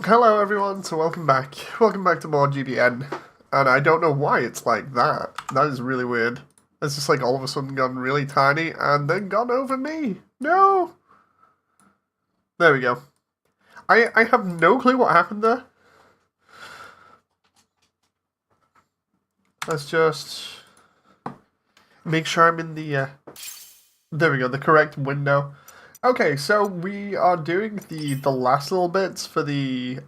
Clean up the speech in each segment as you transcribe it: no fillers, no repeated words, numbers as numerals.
Hello everyone, so welcome back. Welcome back to more GBN. And I don't know why it's like that. That is really weird. It's just like all of a sudden gone really tiny and then gone over me. No! There we go. I have no clue what happened there. Let's just make sure I'm in the, there we go, the correct window. Okay, so we are doing the last little bits for the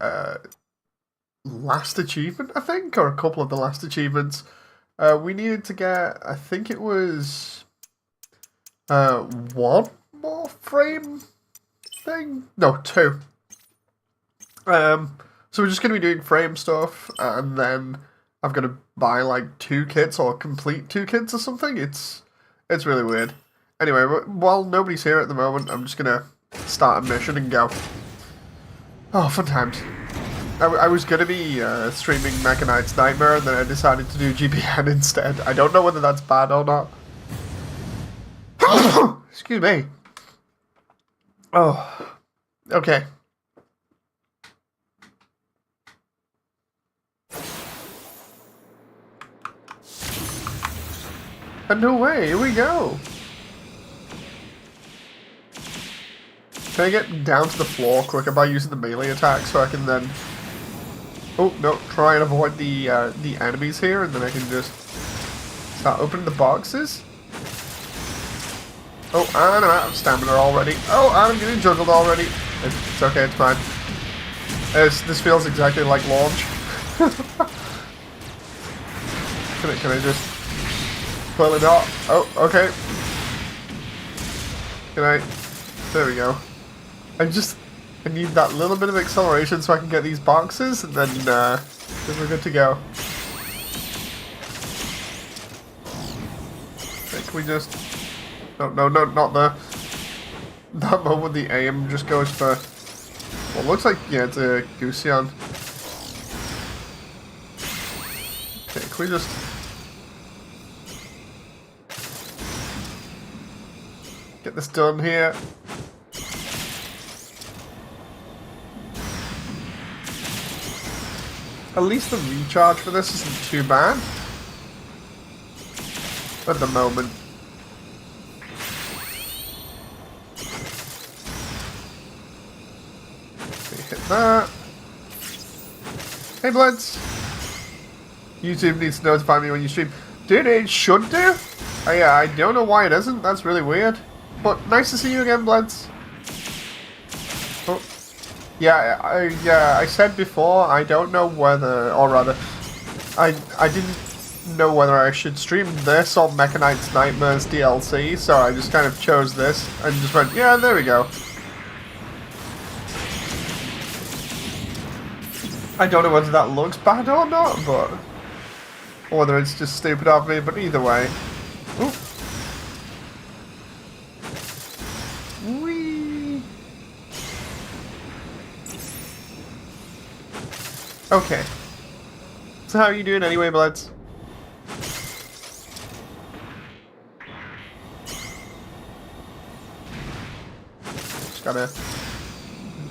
last achievement, I think, or a couple of the last achievements. We needed to get, I think it was one more frame thing? No, two. So we're just going to be doing frame stuff, and then I'm going to buy like 2 kits or complete 2 kits or something. It's really weird. Anyway, while nobody's here at the moment, I'm just going to start a mission and go. Oh, fun times. I was going to be streaming Mega Knight's Nightmare, and then I decided to do GBN instead. I don't know whether that's bad or not. Excuse me. Oh, okay. And away, here we go. Can I get down to the floor quicker by using the melee attack so I can then... Oh, no, try and avoid the enemies here, and then I can just start opening the boxes. Oh, and I'm out of stamina already. Oh, and I'm getting juggled already. It's okay, it's fine. This feels exactly like launch. Can I just pull it out? Oh, okay. Can I... There we go. I need that little bit of acceleration so I can get these boxes, and then we're good to go. Okay, can we just... No, not the... That moment the aim just goes for... Well, it looks like, yeah, it's a Gusion. Okay, can we just... Get this done here. At least the recharge for this isn't too bad. At the moment. Okay, hit that. Hey Bloods! YouTube needs to notify me when you stream. Dude, it should do? I don't know why it isn't. That's really weird. But nice to see you again, Bloods. Oh. Yeah, I said before, I don't know whether, or rather, I didn't know whether I should stream this or Mega Knight's Nightmares DLC, so I just kind of chose this, and just went, yeah, there we go. I don't know whether that looks bad or not, but, or whether it's just stupid of me, but either way. Ooh. Okay. So how are you doing anyway, Bloods? Just gotta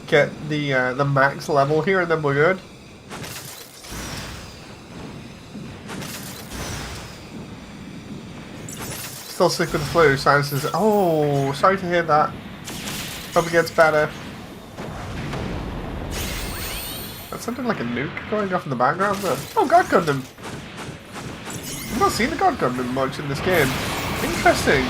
get the max level here and then we're good. Still sick with the flu, sinuses. Oh, sorry to hear that. Hope it gets better. That sounded like a nuke going off in the background there. Oh, God Gundam! I've not seen the God Gundam much in this game. Interesting.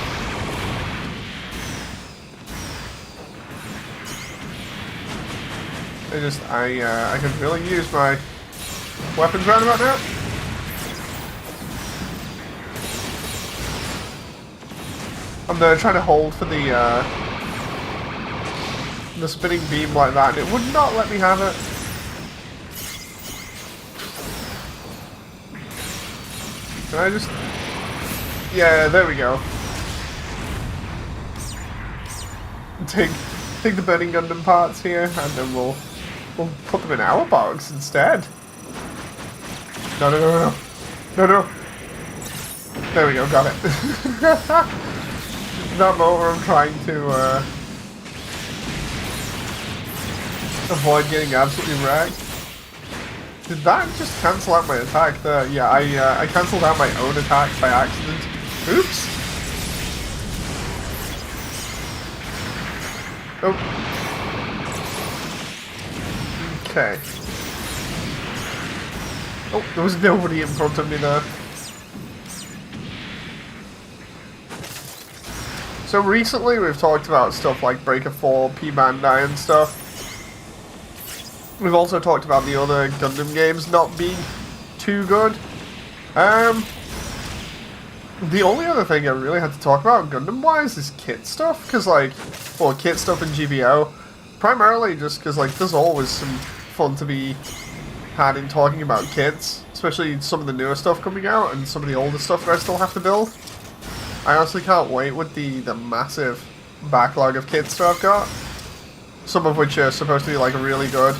I could really use my weapons round about now. I'm trying to hold for the spinning beam like that, and it would not let me have it. Can I just... Yeah, there we go. Take the burning Gundam parts here, and then we'll put them in our box instead. No. There we go, got it. That moment where I'm trying to avoid getting absolutely wrecked. Did that just cancel out my attack there? Yeah, I cancelled out my own attack by accident. Oops! Oh. Okay. Oh, there was nobody in front of me there. So recently we've talked about stuff like Breaker 4, P-Bandai and stuff. We've also talked about the other Gundam games not being too good. The only other thing I really had to talk about Gundam-wise is kit stuff, because like, well, kit stuff in GBO, primarily just because like there's always some fun to be had in talking about kits, especially some of the newer stuff coming out and some of the older stuff that I still have to build. I honestly can't wait with the massive backlog of kits that I've got, some of which are supposed to be like really good.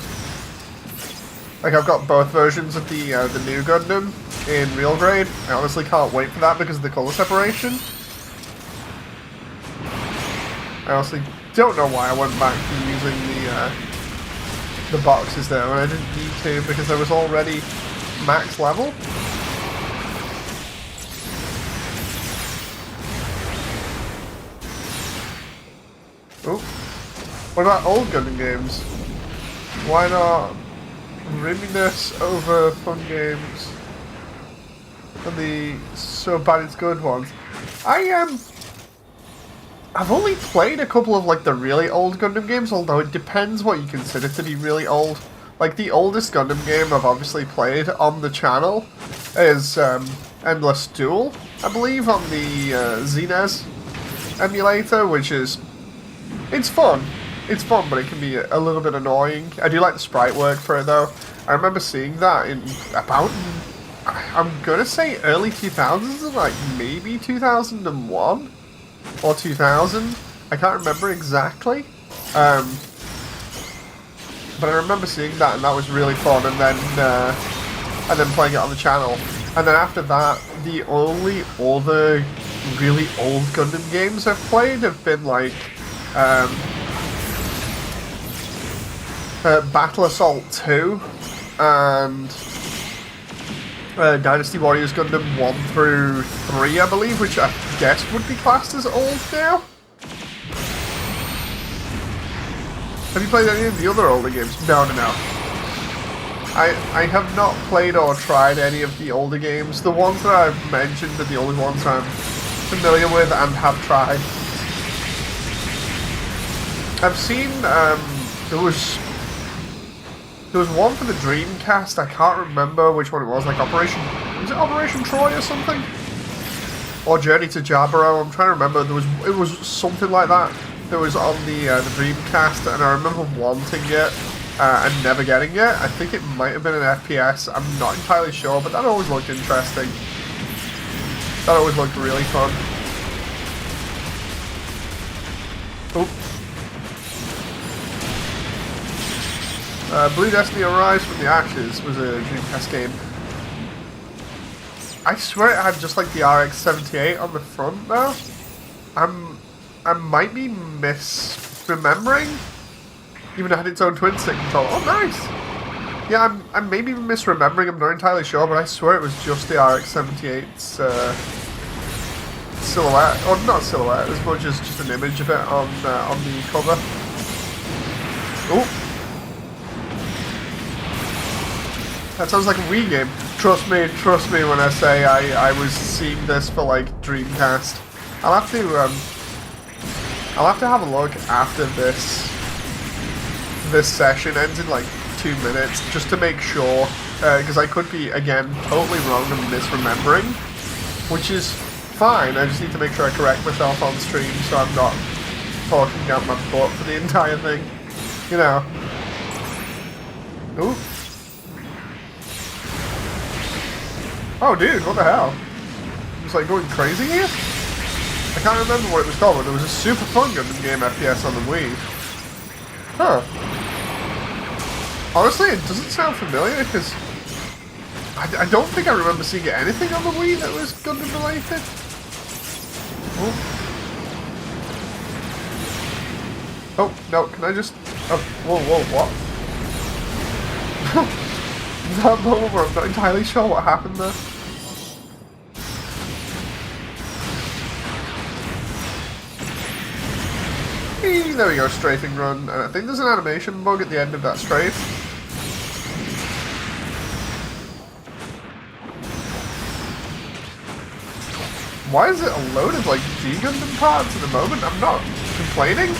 Like, I've got both versions of the new Gundam in real grade. I honestly can't wait for that because of the colour separation. I honestly don't know why I went back to using the boxes there when I didn't need to because I was already max level. Oh. What about old Gundam games? Why not rimminess over fun games and the so bad it's good ones? I've only played a couple of like the really old Gundam games, although it depends what you consider to be really old. Like the oldest Gundam game I've obviously played on the channel is Endless Duel, I believe, on the ZNES emulator, which is it's fun. It's fun, but it can be a little bit annoying. I do like the sprite work for it, though. I remember seeing that in about, I'm gonna say early 2000s, like maybe 2001 or 2000. I can't remember exactly. But I remember seeing that, and that was really fun. And then playing it on the channel. And then after that, the only other really old Gundam games I've played have been like Battle Assault 2 and Dynasty Warriors Gundam 1 through 3, I believe, which I guess would be classed as old now. Have you played any of the other older games? No. I have not played or tried any of the older games. The ones that I've mentioned are the only ones I'm familiar with and have tried. I've seen, there was one for the Dreamcast, I can't remember which one it was, like was it Operation Troy or something? Or Journey to Jaburo, I'm trying to remember, it was something like that was on the Dreamcast, and I remember wanting it, and never getting it. I think it might have been an FPS, I'm not entirely sure, but that always looked interesting. That always looked really fun. Oh. Blue Destiny Arise from the Ashes was a Dreamcast game. I swear it had just like the RX-78 on the front now. I might be misremembering. Even it had its own twin stick control. Oh, nice! Yeah, I'm maybe misremembering, I'm not entirely sure, but I swear it was just the RX-78's silhouette. Or not silhouette, as much as just an image of it on the cover. Oh! That sounds like a Wii game. Trust me when I say I was seeing this for like Dreamcast. I'll have to have a look after this session ends in like 2 minutes, just to make sure, because I could be again totally wrong and misremembering, which is fine. I just need to make sure I correct myself on stream so I'm not talking out my butt for the entire thing, you know. Ooh. Oh dude, what the hell? It was like going crazy here? I can't remember what it was called, but there was a super fun Gundam game FPS on the Wii. Huh. Honestly, it doesn't sound familiar, because I don't think I remember seeing anything on the Wii that was Gundam related. Oh, no, can I just... Oh, whoa, what? That moment where I'm not entirely sure what happened there. There we go, strafing run, and I think there's an animation bug at the end of that strafe. Why is it a load of like G Gundam parts at the moment? I'm not complaining,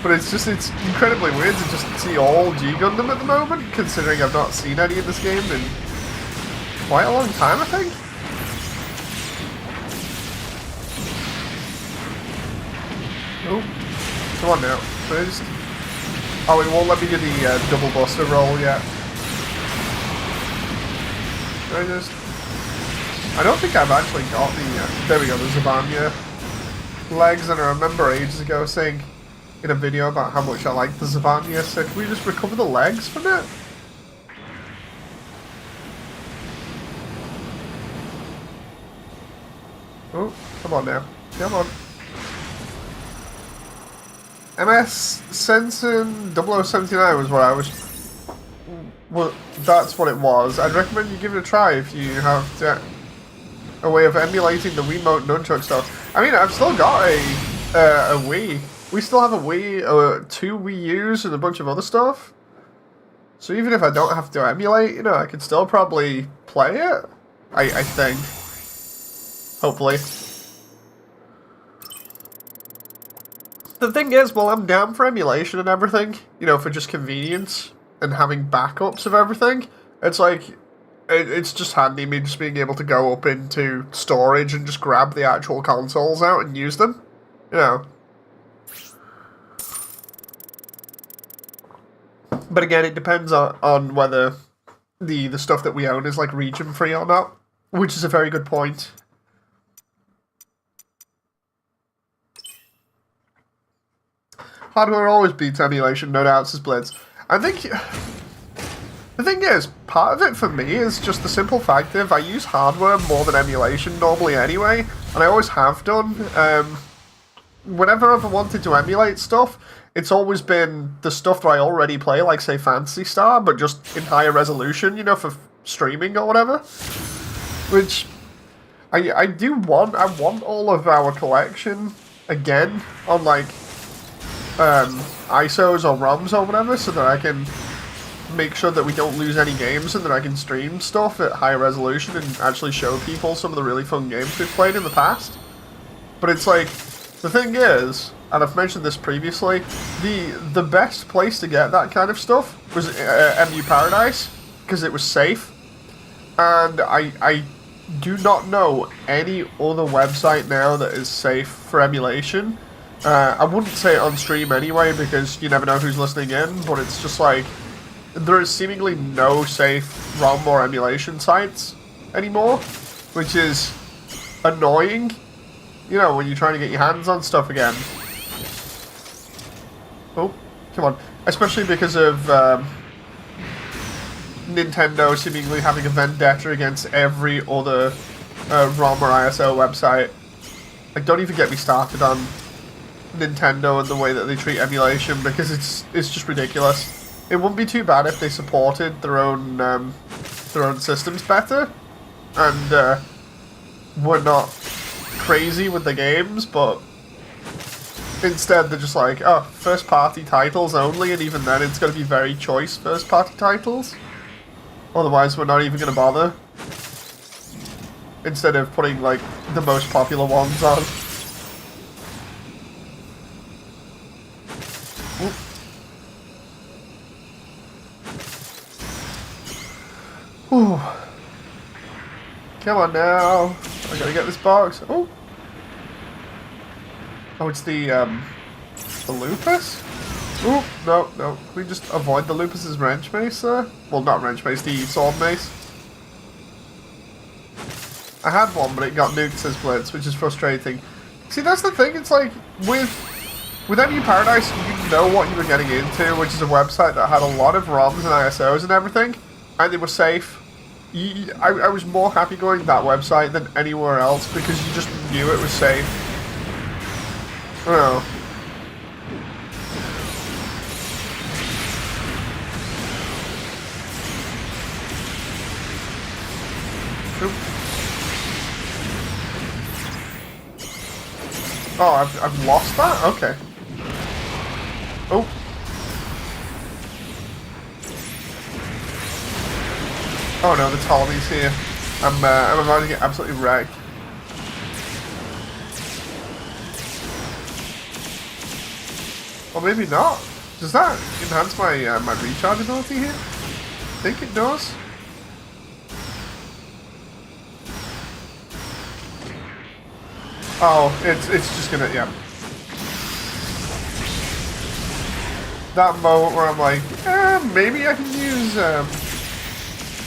but it's incredibly weird to just see all G Gundam at the moment, considering I've not seen any in this game in quite a long time, I think. Oh. Come on now, first. Oh, it won't let me do the double buster roll yet. I don't think I've actually got the, there we go, the Zavanya legs, and I remember ages ago saying in a video about how much I like the Zavanya, so can we just recover the legs from it? Oh, come on now, come on. MS Sensen 0079 was what I was. Well, that's what it was. I'd recommend you give it a try if you have a way of emulating the Wiimote nunchuck stuff. I mean, I've still got a Wii. We still have a Wii, 2 Wii U's and a bunch of other stuff. So even if I don't have to emulate, you know, I can still probably play it. I think. Hopefully. The thing is, well, I'm down for emulation and everything, you know, for just convenience and having backups of everything. It's like, it's just handy me just being able to go up into storage and just grab the actual consoles out and use them, you know. But again, it depends on whether the stuff that we own is like region free or not, which is a very good point. Hardware always beats emulation, no doubt, says Blitz. I think the thing is, part of it for me is just the simple fact that I use hardware more than emulation normally anyway, and I always have done. Whenever I've wanted to emulate stuff, it's always been the stuff that I already play, like say Phantasy Star, but just in higher resolution, you know, for streaming or whatever. Which I want all of our collection again on like ISOs or ROMs or whatever, so that I can make sure that we don't lose any games and that I can stream stuff at higher resolution and actually show people some of the really fun games we've played in the past. But it's like, the thing is, and I've mentioned this previously, the best place to get that kind of stuff was MU Paradise, because it was safe, and I do not know any other website now that is safe for emulation. I wouldn't say it on stream anyway, because you never know who's listening in, but it's just like, there is seemingly no safe ROM or emulation sites anymore, which is annoying, you know, when you're trying to get your hands on stuff again. Oh, come on. Especially because of Nintendo seemingly having a vendetta against every other ROM or ISO website. Like, don't even get me started on Nintendo and the way that they treat emulation, because it's just ridiculous. It wouldn't be too bad if they supported their own systems better, and were not crazy with the games, but instead they're just like, oh, first party titles only, and even then it's going to be very choice first party titles. Otherwise we're not even going to bother. Instead of putting like the most popular ones on. Whew. Come on now. I gotta get this box. Oh. Oh, it's the lupus? Oh, no. Can we just avoid the lupus's wrench mace there? Well, not wrench mace, the sword mace. I had one, but it got nuked, says Blitz, which is frustrating. See, that's the thing, it's like, with MU Paradise, you know what you were getting into, which is a website that had a lot of ROMs and ISOs and everything, and they were safe. I was more happy going to that website than anywhere else, because you just knew it was safe. Oh. Oop. Oh, I've lost that? Okay. Oh. Oh no, the Ptolemy's here. I'm about to get absolutely wrecked. Or maybe not. Does that enhance my my recharge ability here? I think it does. Oh, it's just gonna, yeah. That moment where I'm like, maybe I can use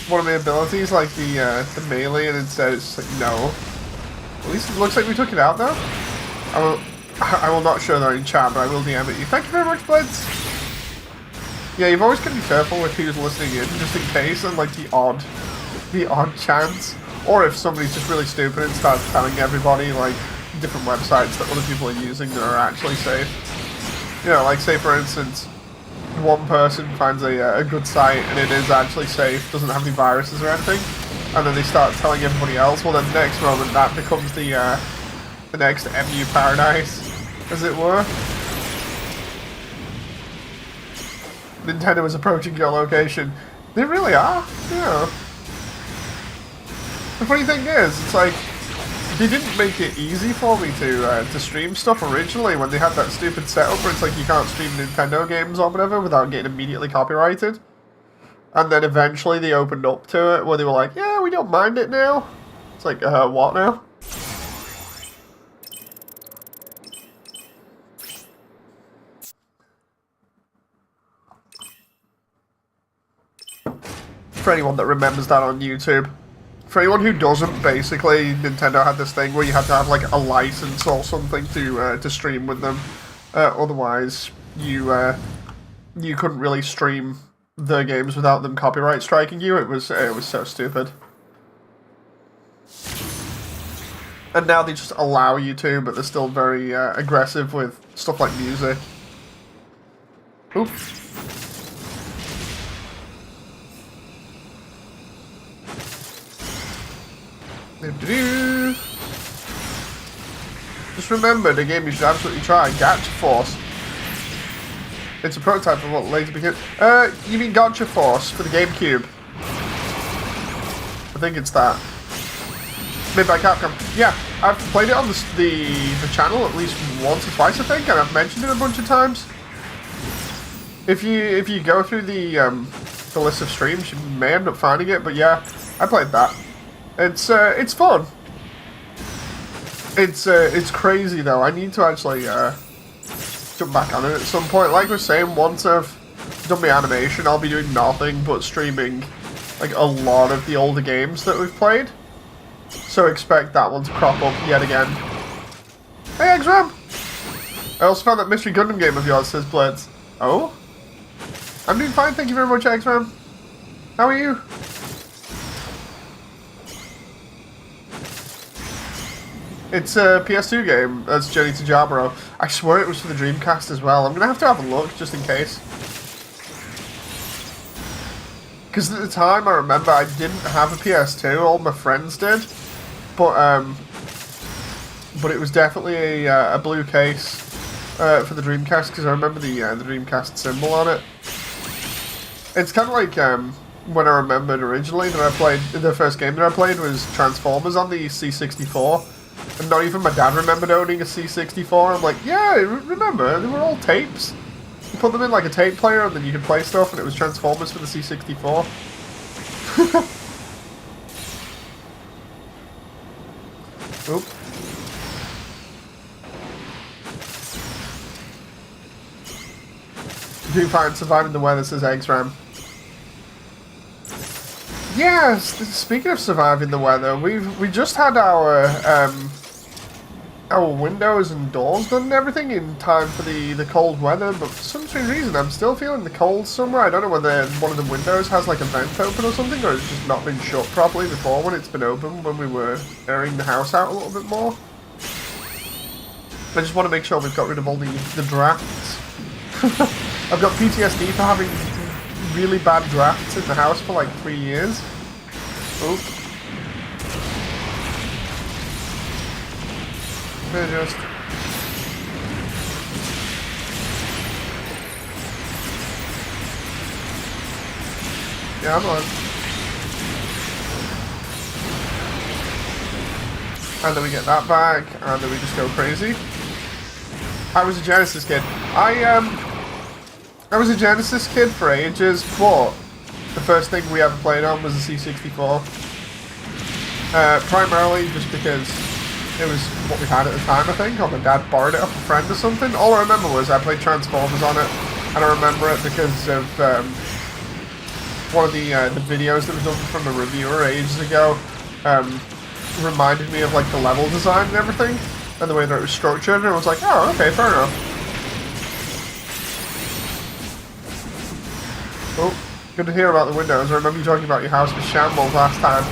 one of my abilities, like the melee, and instead it's just like, no. At least it looks like we took it out though. I will not show that in chat, but I will DM it you. Thank you very much, Blitz. Yeah, you've always got to be careful with who's listening in, just in case, and like the odd chance, or if somebody's just really stupid and starts telling everybody like different websites that other people are using that are actually safe. You know, like say for instance, one person finds a good site and it is actually safe, doesn't have any viruses or anything, and then they start telling everybody else. Well, then next moment that becomes the next MU paradise, as it were. Nintendo is approaching your location. They really are, yeah. The funny thing is, it's like, they didn't make it easy for me to stream stuff originally when they had that stupid setup where it's like you can't stream Nintendo games or whatever without getting immediately copyrighted. And then eventually they opened up to it where they were like, yeah, we don't mind it now. It's like, what now? For anyone that remembers that on YouTube. For anyone who doesn't, basically, Nintendo had this thing where you had to have like a license or something to stream with them. Otherwise, you couldn't really stream the games without them copyright striking you. It was so stupid. And now they just allow you to, but they're still very aggressive with stuff like music. Oop. Just remember the game you should absolutely try, Gacha Force. It's a prototype of what later became... you mean Gacha Force for the GameCube? I think it's that. Made by Capcom. Yeah, I've played it on the channel at least once or twice, I think, and I've mentioned it a bunch of times. If you go through the list of streams, you may end up finding it, but yeah, I played that. It's fun. It's crazy though. I need to actually jump back on it at some point. Like we're saying, once I've done my animation, I'll be doing nothing but streaming like a lot of the older games that we've played. So expect that one to crop up yet again. Hey, X-Ram! I also found that mystery Gundam game of yours, says Blitz. Oh? I'm doing fine, thank you very much, X-Ram. How are you? It's a PS2 game. That's Journey to Jaburo. I swear it was for the Dreamcast as well. I'm gonna have to have a look just in case. Because at the time, I remember I didn't have a PS2. All my friends did, but it was definitely a blue case for the Dreamcast because I remember the Dreamcast symbol on it. It's kind of like when I remembered originally that I played the first game that I played was Transformers on the C64. And not even my dad remembered owning a C64. I'm like, yeah, remember, they were all tapes. You put them in like a tape player and then you could play stuff and it was Transformers for the C64. Oop. Doing fine, surviving the weather, says Eggsram. Yes, speaking of surviving the weather, we just had our windows and doors done and everything in time for the cold weather, but for some strange reason I'm still feeling the cold somewhere. I don't know whether one of the windows has like a vent open or something, or it's just not been shut properly before when it's been open when we were airing the house out a little bit more. I just want to make sure we've got rid of all the drafts. I've got PTSD for having really bad drafts in the house for like 3 years. Oop. They just... Yeah, I'm on. And then we get that back, and then we just go crazy. I was a Genesis kid. I was a Genesis kid for ages, but the first thing we ever played on was the C64. Primarily just because it was what we had at the time, I think, or my dad borrowed it off a friend or something. All I remember was I played Transformers on it, and I remember it because of one of the videos that was done from a reviewer ages ago. Reminded me of like the level design and everything, and the way that it was structured, and I was like, oh, okay, fair enough. Oh, good to hear about the windows. I remember you talking about your house was shambles last time.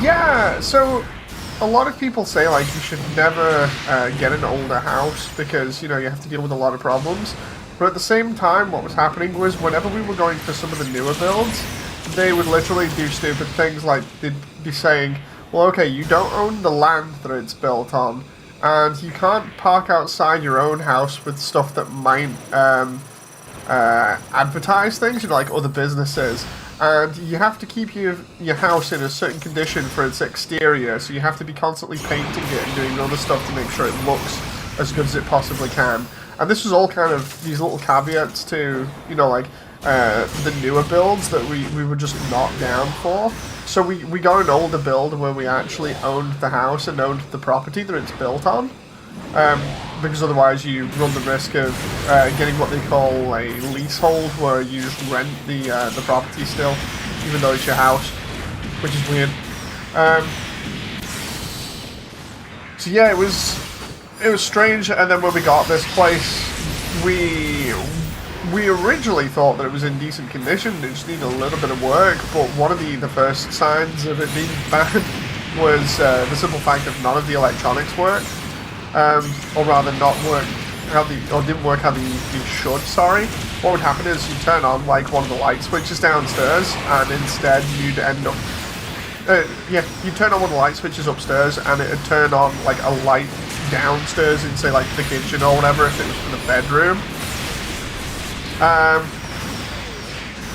Yeah, so a lot of people say like you should never get an older house because, you know, you have to deal with a lot of problems. But at the same time, what was happening was whenever we were going for some of the newer builds, they would literally do stupid things like they'd be saying, well, okay, you don't own the land that it's built on, and you can't park outside your own house with stuff that might advertise things, you know, like other businesses. And you have to keep your house in a certain condition for its exterior, so you have to be constantly painting it and doing other stuff to make sure it looks as good as it possibly can. And this was all kind of these little caveats to, you know, like the newer builds that we were just not down for. So we got an older build where we actually owned the house and owned the property that it's built on. Because otherwise you run the risk of getting what they call a leasehold, where you just rent the property still, even though it's your house, which is weird. So yeah, it was strange. And then when we got this place, we originally thought that it was in decent condition. It just needed a little bit of work. But one of the first signs of it being bad was the simple fact that none of the electronics worked. Or rather not work or didn't work how they should, sorry. What would happen is you turn on like one of the light switches downstairs, and instead you'd end up you turn on one of the light switches upstairs and it'd turn on like a light downstairs in, say, like the kitchen or whatever, if it was for the bedroom.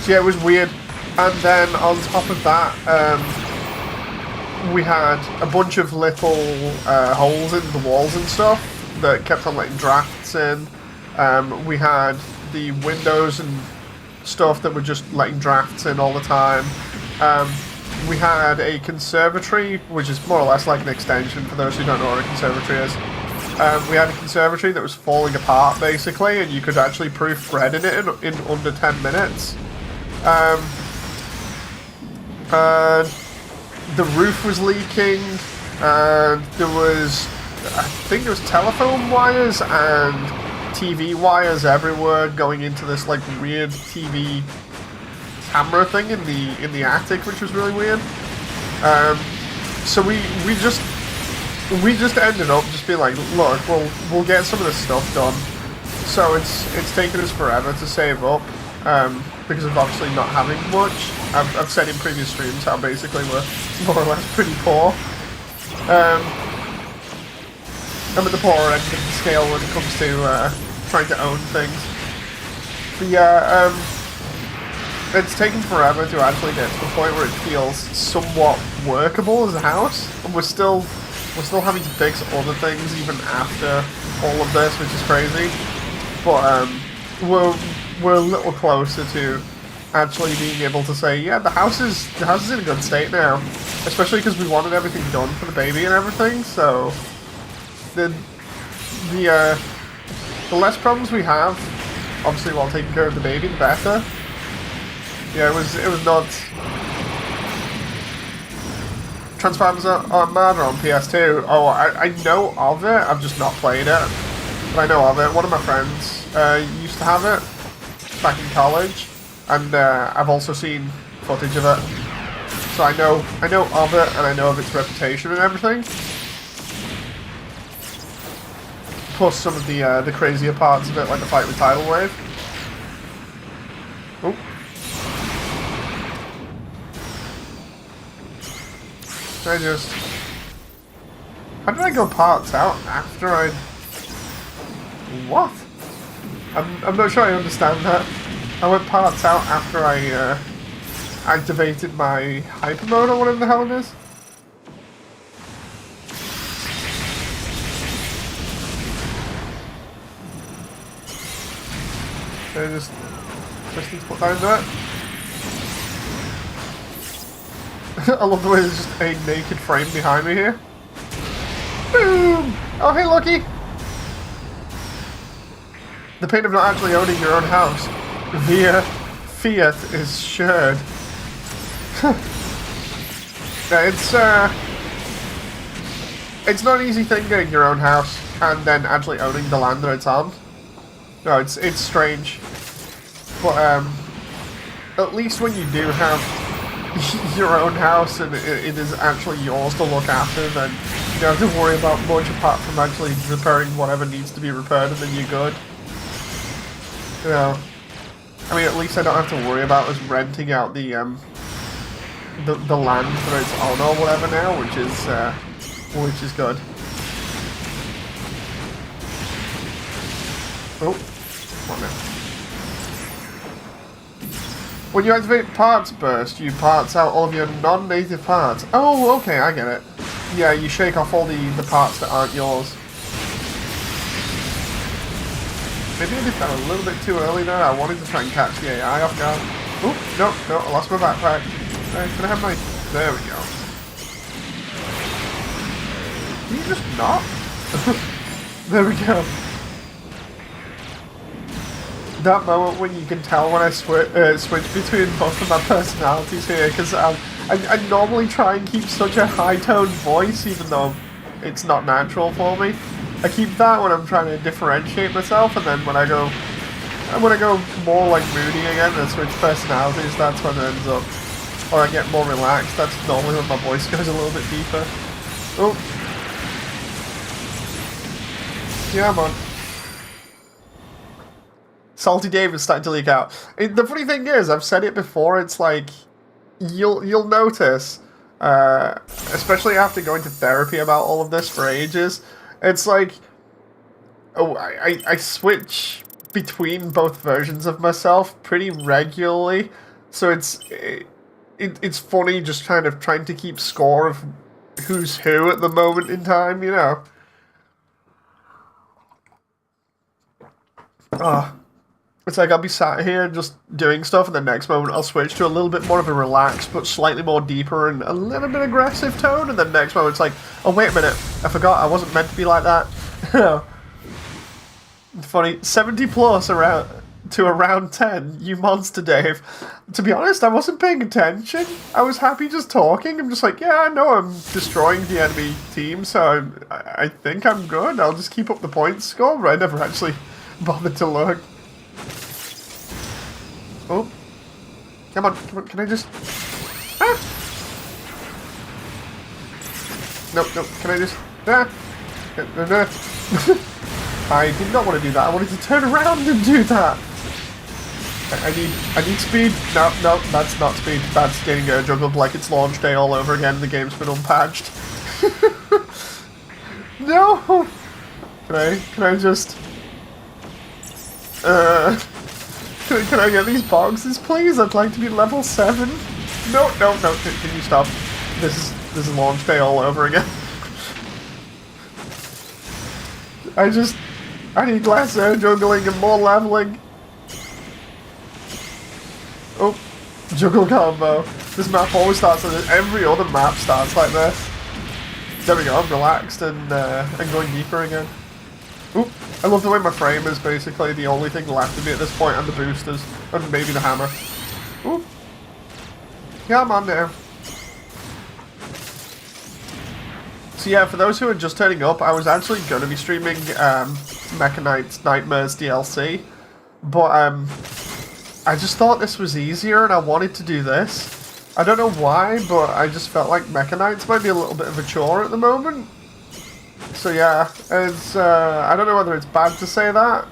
So yeah, it was weird. And then on top of that, we had a bunch of little holes in the walls and stuff that kept on letting drafts in. We had the windows and stuff that were just letting drafts in all the time. We had a conservatory, which is more or less like an extension for those who don't know what a conservatory is. We had a conservatory that was falling apart, basically, and you could actually proof bread in it in under 10 minutes. And the roof was leaking, and there was, I think there was telephone wires and TV wires everywhere going into this like weird TV camera thing in the attic, which was really weird. So we just ended up just being like, look, we'll get some of this stuff done. So it's taken us forever to save up, because of obviously not having much. I've said in previous streams how basically we're more or less pretty poor. I'm at the poorer end of the scale when it comes to trying to own things. But yeah, it's taken forever to actually get to the point where it feels somewhat workable as a house, and we're still having to fix other things even after all of this, which is crazy. But we're a little closer to actually being able to say, yeah, the house is in a good state now, especially because we wanted everything done for the baby and everything. So the less problems we have, obviously, while taking care of the baby, the better. Yeah, it was nuts. Transformers Armada on PS2. Oh, I know of it. I've just not played it, but I know of it. One of my friends used to have it back in college, and I've also seen footage of it. So I know of it, and I know of its reputation and everything. Plus some of the crazier parts of it, like the fight with Tidal Wave. Oh. How did I go parts out after I... What? I'm not sure I understand that. I went parts out after I activated my hyper mode or whatever the hell it is. I just need to put that in there. I love the way there's just a naked frame behind me here. Boom! Oh, hey, Lucky! The pain of not actually owning your own house via fiat is shared. Yeah, it's not an easy thing getting your own house and then actually owning the land that it's on. No, it's strange. But at least when you do have your own house and it is actually yours to look after, then you don't have to worry about much apart from actually repairing whatever needs to be repaired, and then you're good. You know, I mean, at least I don't have to worry about us renting out the land that it's on or whatever now, which is good. Oh, come on now. When you activate Parts Burst, you parts out all of your non-native parts. Oh, okay, I get it. Yeah, you shake off all the parts that aren't yours. Maybe I did that a little bit too early there. I wanted to try and catch the AI off guard. Oh, no, I lost my backpack. Can I have my... There we go. Can you just not? There we go. That moment when you can tell when I switch between both of my personalities here, because I normally try and keep such a high-toned voice, even though it's not natural for me. I keep that when I'm trying to differentiate myself, and then when I go more like moody again and switch personalities, that's when it ends up. Or I get more relaxed. That's normally when my voice goes a little bit deeper. Oh, yeah, man. Salty Dave is starting to leak out. The funny thing is, I've said it before, it's like, you'll notice, especially after going to therapy about all of this for ages, it's like, oh, I switch between both versions of myself pretty regularly, so it's funny just kind of trying to keep score of who's who at the moment in time, you know? It's like I'll be sat here just doing stuff, and the next moment I'll switch to a little bit more of a relaxed but slightly more deeper and a little bit aggressive tone, and then next moment it's like, oh wait a minute, I forgot I wasn't meant to be like that. Funny, 70 plus to around 10, you monster Dave. To be honest, I wasn't paying attention. I was happy just talking. I'm just like, yeah, I know I'm destroying the enemy team, so I think I'm good. I'll just keep up the points score, but I never actually bothered to look. Oh. Come on, can I just... Ah! No, can I just... Ah! No. I did not want to do that. I wanted to turn around and do that. I need speed. No, that's not speed. That's getting juggled like it's launch day all over again and the game's been unpatched. No! Can I just... Can I get these boxes, please? I'd like to be level 7. No, can you stop? This is launch day all over again. I need less air juggling and more leveling. Oh, juggle combo. This map always starts like this. Every other map starts like this. There we go, I'm relaxed and going deeper again. Oop, I love the way my frame is basically the only thing left of me at this point, and the boosters, and maybe the hammer. Oop. Yeah, I'm on there. So yeah, for those who are just turning up, I was actually going to be streaming Mecha Knight's Nightmares DLC, but I just thought this was easier and I wanted to do this. I don't know why, but I just felt like Mecha Knights might be a little bit of a chore at the moment. So yeah, it's, I don't know whether it's bad to say that.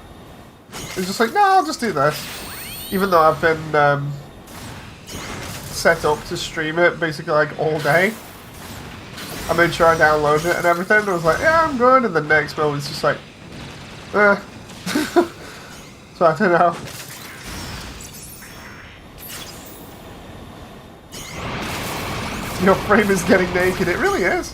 It's just like, no, I'll just do this. Even though I've been set up to stream it basically like all day. I made sure I downloaded it and everything, and I was like, yeah, I'm good, and the next moment it's just like, eh. So I don't know. Your frame is getting naked, it really is.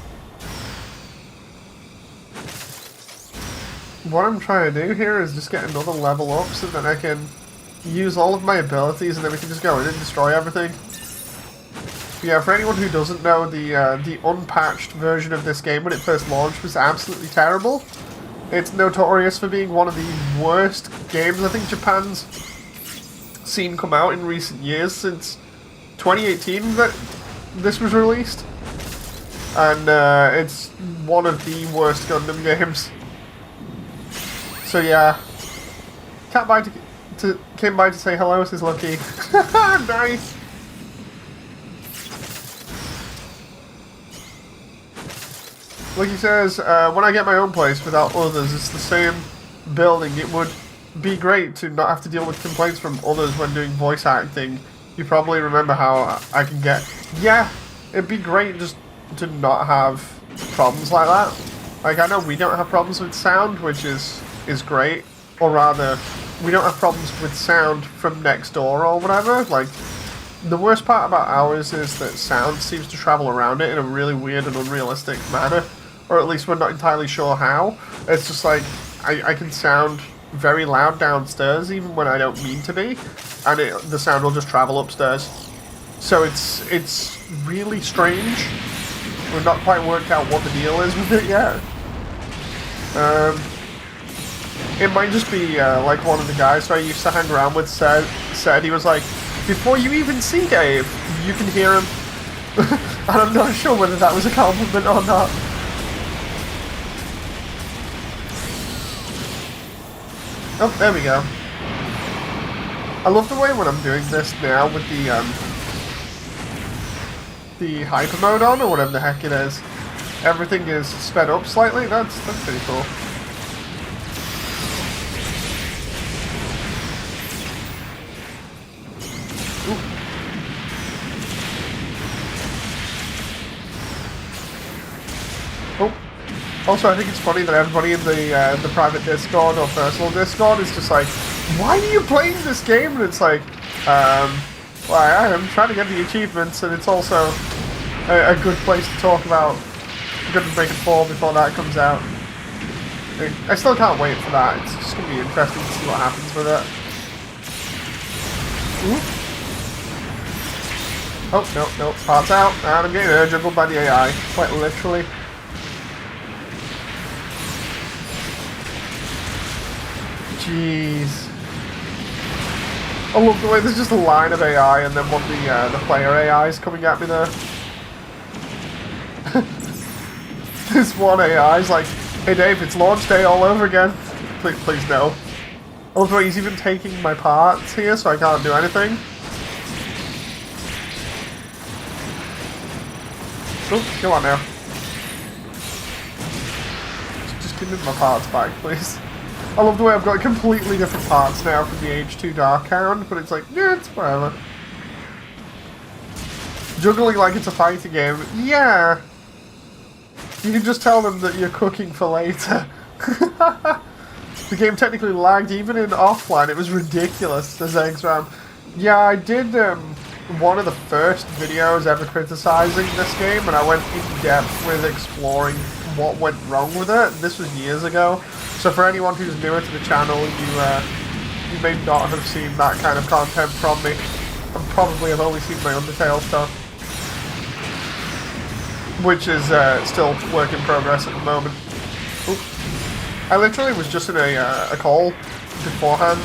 What I'm trying to do here is just get another level up so that I can use all of my abilities and then we can just go in and destroy everything. But yeah, for anyone who doesn't know, the unpatched version of this game when it first launched was absolutely terrible. It's notorious for being one of the worst games I think Japan's seen come out in recent years, since 2018 that this was released. And it's one of the worst Gundam games. So yeah, came by to say hello, says Lucky. Nice! Lucky says, when I get my own place without others, it's the same building. It would be great to not have to deal with complaints from others when doing voice acting. You probably remember how I can get... Yeah, it'd be great just to not have problems like that. Like, I know we don't have problems with sound, which is great. Or rather, we don't have problems with sound from next door or whatever. Like, the worst part about ours is that sound seems to travel around it in a really weird and unrealistic manner. Or at least we're not entirely sure how. It's just like, I can sound very loud downstairs even when I don't mean to be. And the sound will just travel upstairs. So it's really strange. We've not quite worked out what the deal is with it yet. It might just be like one of the guys who I used to hang around with said he was like, before you even see Dave, you can hear him. And I'm not sure whether that was a compliment or not. Oh, there we go. I love the way when I'm doing this now with the hyper mode on, or whatever the heck it is. Everything is sped up slightly. That's pretty cool. Oh. Also, I think it's funny that everybody in the private Discord or personal Discord is just like, why are you playing this game? And it's like, well, I am trying to get the achievements, and it's also a good place to talk about Gundam Breaker 4 before that comes out. I still can't wait for that. It's just going to be interesting to see what happens with it. Ooh. Oh, no, parts out, and I'm getting juggled by the AI, quite literally. Jeez. I love the way there's just a line of AI and then one of the player AIs coming at me there. This one AI is like, hey Dave, it's launch day all over again. Please no. I love the way he's even taking my parts here so I can't do anything. Oh, come on now. Just give me my parts back, please. I love the way I've got completely different parts now from the H2 Dark Hound, but it's like, yeah, it's whatever. Juggling like it's a fighting game. Yeah. You can just tell them that you're cooking for later. The game technically lagged even in offline. It was ridiculous, the Zegsram. Yeah, I did one of the first videos ever criticizing this game, and I went in depth with exploring what went wrong with it. This was years ago. So for anyone who's newer to the channel, you may not have seen that kind of content from me, and probably have only seen my Undertale stuff, which is still work in progress at the moment. Oop. I literally was just in a call beforehand,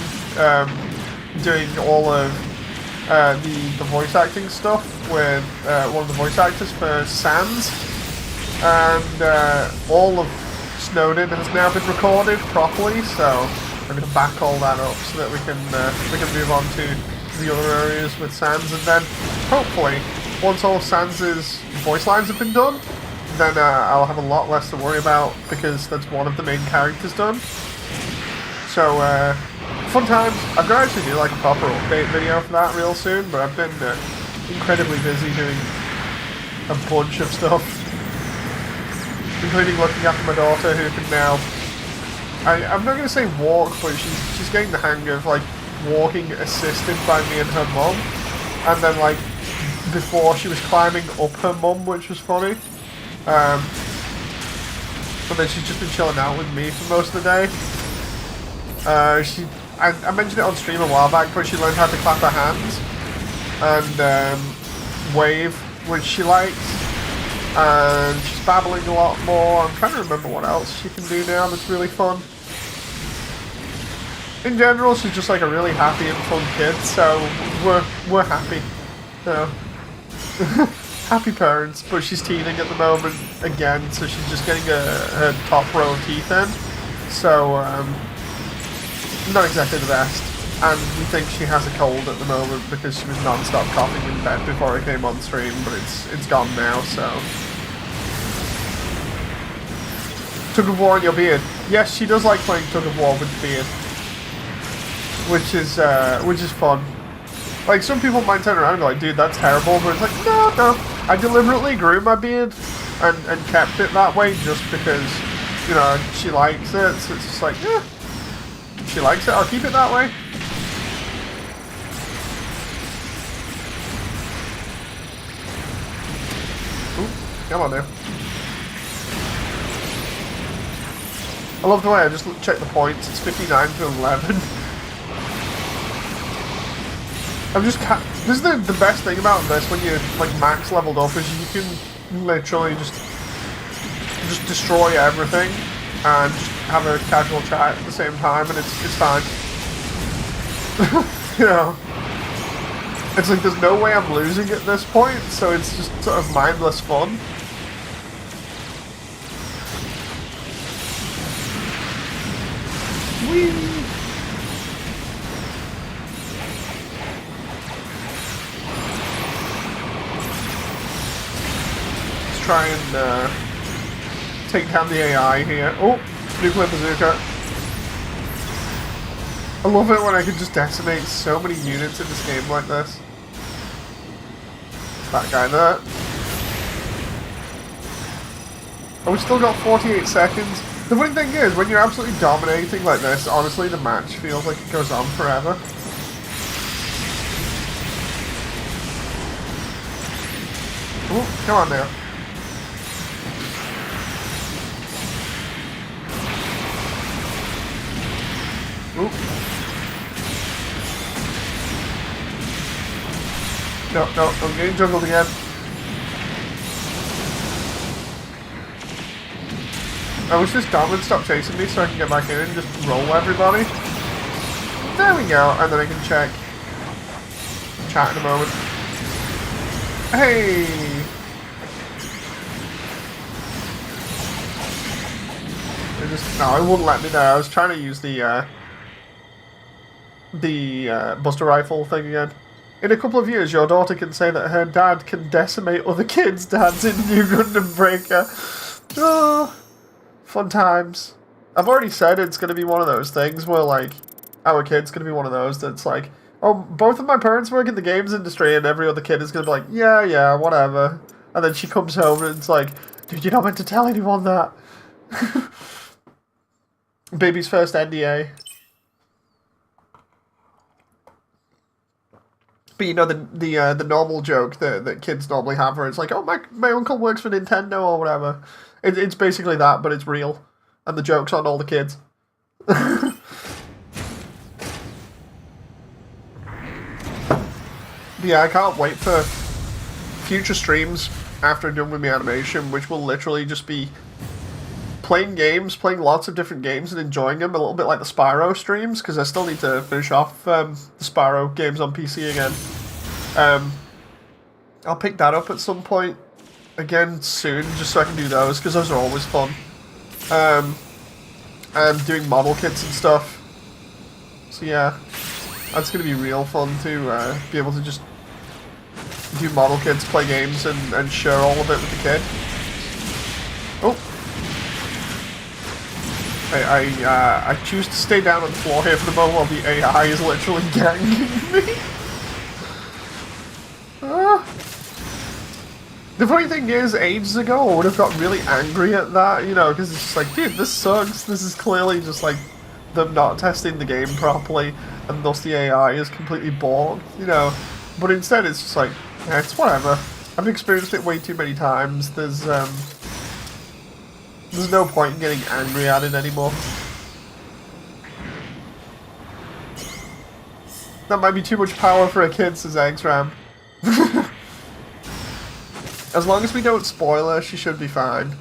doing all of the voice acting stuff with one of the voice actors for Sans, and all of Snowden has now been recorded properly, so I'm going to back all that up so that we can move on to the other areas with Sans, and then hopefully once all of Sans's voice lines have been done, then I'll have a lot less to worry about because that's one of the main characters done. So fun times. I'm going to actually do like a proper update video for that real soon, but I've been incredibly busy doing a bunch of stuff. including looking after my daughter, who can now, I'm not going to say walk, but she's getting the hang of, like, walking assisted by me and her mum. And then, like, before she was climbing up her mum, which was funny. And then she's just been chilling out with me for most of the day. I mentioned it on stream a while back, but she learned how to clap her hands and wave, which she likes. And she's babbling a lot more. I'm trying to remember what else she can do now that's really fun. In general, she's just like a really happy and fun kid, so we're happy. So happy parents, but she's teething at the moment again, so she's just getting her top row of teeth in. So not exactly the best. And we think she has a cold at the moment because she was non-stop coughing in bed before I came on stream, but it's gone now, so. Tug of war on your beard. Yes, she does like playing tug of war with the beard. Which is fun. Like, some people might turn around and go like, dude, that's terrible, but it's like, no. I deliberately grew my beard and kept it that way just because, you know, she likes it, so it's just like, yeah. If she likes it, I'll keep it that way. Come on now. I love the way I just check the points. It's 59 to 11. I'm just this is the best thing about this when you're like max leveled up is you can literally just destroy everything and just have a casual chat at the same time, and it's fine. You know. It's like there's no way I'm losing at this point, so it's just sort of mindless fun. Whee! Let's try and take down the AI here. Oh, nuclear bazooka. I love it when I can just decimate so many units in this game like this. That guy there. Oh, we've still got 48 seconds. The funny thing is, when you're absolutely dominating like this, honestly, the match feels like it goes on forever. Oh, come on now. Oop. No, I'm getting juggled again. I wish this dog would stop chasing me so I can get back in and just roll everybody. There we go, and then I can check. Chat in a moment. Hey! No, it wouldn't let me there. I was trying to use the Buster Rifle thing again. In a couple of years, your daughter can say that her dad can decimate other kids' dads in New Gundam Breaker. Oh, fun times. I've already said it's going to be one of those things where, like, our kid's going to be one of those that's like, oh, both of my parents work in the games industry, and every other kid is going to be like, yeah, whatever. And then she comes home and it's like, dude, you're not meant to tell anyone that. Baby's first NDA. But you know the normal joke that kids normally have where it's like, oh, my uncle works for Nintendo or whatever. It's basically that, but it's real. And the joke's on all the kids. Yeah, I can't wait for future streams after I'm done with my animation, which will literally just be playing games, playing lots of different games and enjoying them, a little bit like the Spyro streams, because I still need to finish off the Spyro games on PC again. I'll pick that up at some point again soon, just so I can do those, because those are always fun. And doing model kits and stuff. So yeah, that's going to be real fun to be able to just do model kits, play games, and share all of it with the kid. Oh. I choose to stay down on the floor here for the moment while the AI is literally ganking me. The funny thing is, ages ago, I would have got really angry at that, you know, because it's just like, dude, this sucks. This is clearly just like them not testing the game properly, and thus the AI is completely bored, you know. But instead, it's just like, yeah, it's whatever. I've experienced it way too many times. There's no point in getting angry at it anymore. That might be too much power for a kid, says Eggsram. As long as we don't spoil her, she should be fine.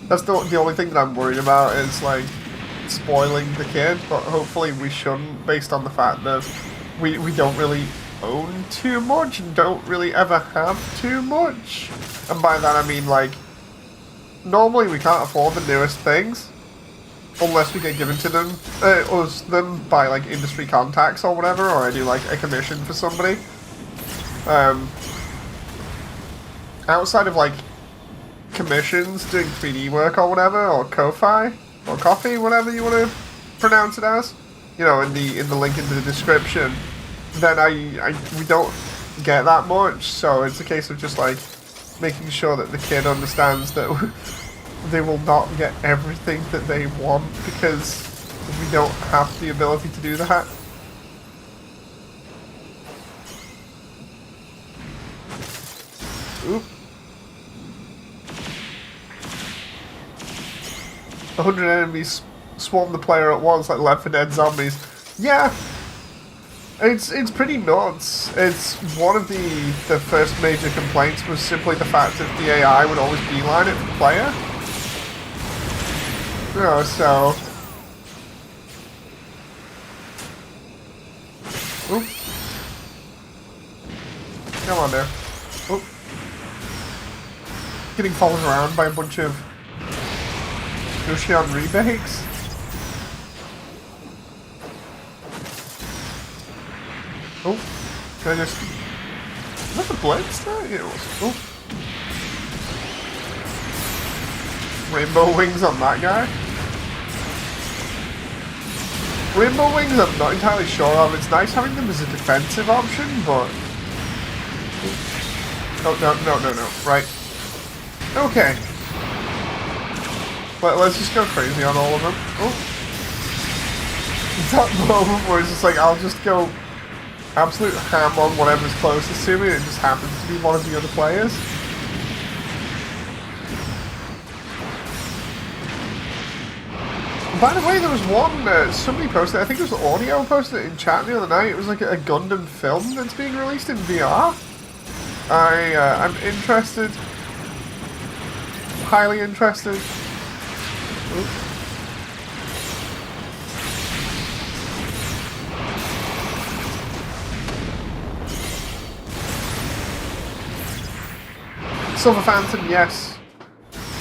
That's the only thing that I'm worried about is, like, spoiling the kid, but hopefully we shouldn't, based on the fact that we don't really own too much and don't really ever have too much. And by that I mean, like, normally we can't afford the newest things unless we get given to them by, like, industry contacts or whatever, or I do, like, a commission for somebody. Outside of, like, commissions, doing 3D work or whatever, or Ko-Fi, or Coffee, whatever you want to pronounce it as, you know, in the link in the description, then we don't get that much, so it's a case of just, like, making sure that the kid understands that they will not get everything that they want, because we don't have the ability to do that. Oop. 100 enemies swarm the player at once like Left 4 Dead zombies. Yeah, it's pretty nuts. It's one of the first major complaints was simply the fact that the AI would always beeline it for the player. You know, so... Oop. Come on there. Oop. Getting followed around by a bunch of Lucian rebates. Oh, can I just... Is that the blitz there? Yeah, it was. Oh. Rainbow wings on that guy? Rainbow wings I'm not entirely sure of. It's nice having them as a defensive option, but... Oh, no. Right. Okay. Let's just go crazy on all of them. Oh. That moment where it's just like, I'll just go absolute ham on whatever's closest to me, and it just happens to be one of the other players. By the way, there was one, somebody posted, I think it was audio posted it in chat the other night, it was like a Gundam film that's being released in VR. I'm interested. Highly interested. Oops. Silver Phantom, yes.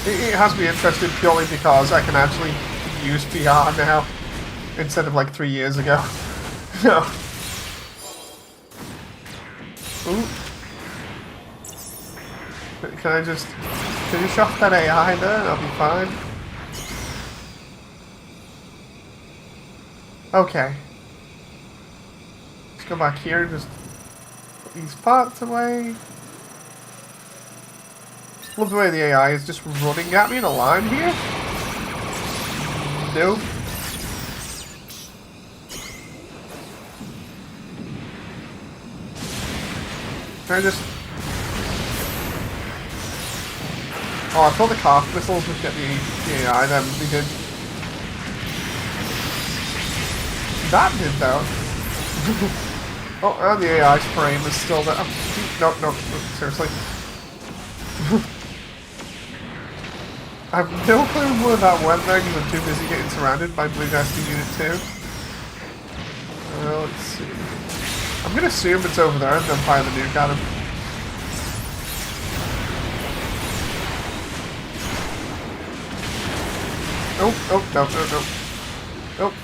It has me interested purely because I can actually use VR now instead of like 3 years ago. No. Ooh. Can I just finish off that AI there and I'll be fine? Okay. Let's go back here and just put these parts away. Love the way the AI is just running at me in a line here. Nope. Can I just... Oh, I thought the calf missiles would get the AI, then they did. That did though. Oh, and the AI's frame is still there. Oh, no, seriously. I have no clue where that went there because I'm too busy getting surrounded by Blue Destiny Unit 2. Let's see. I'm gonna assume it's over there and then fire the nuke at him. Nope.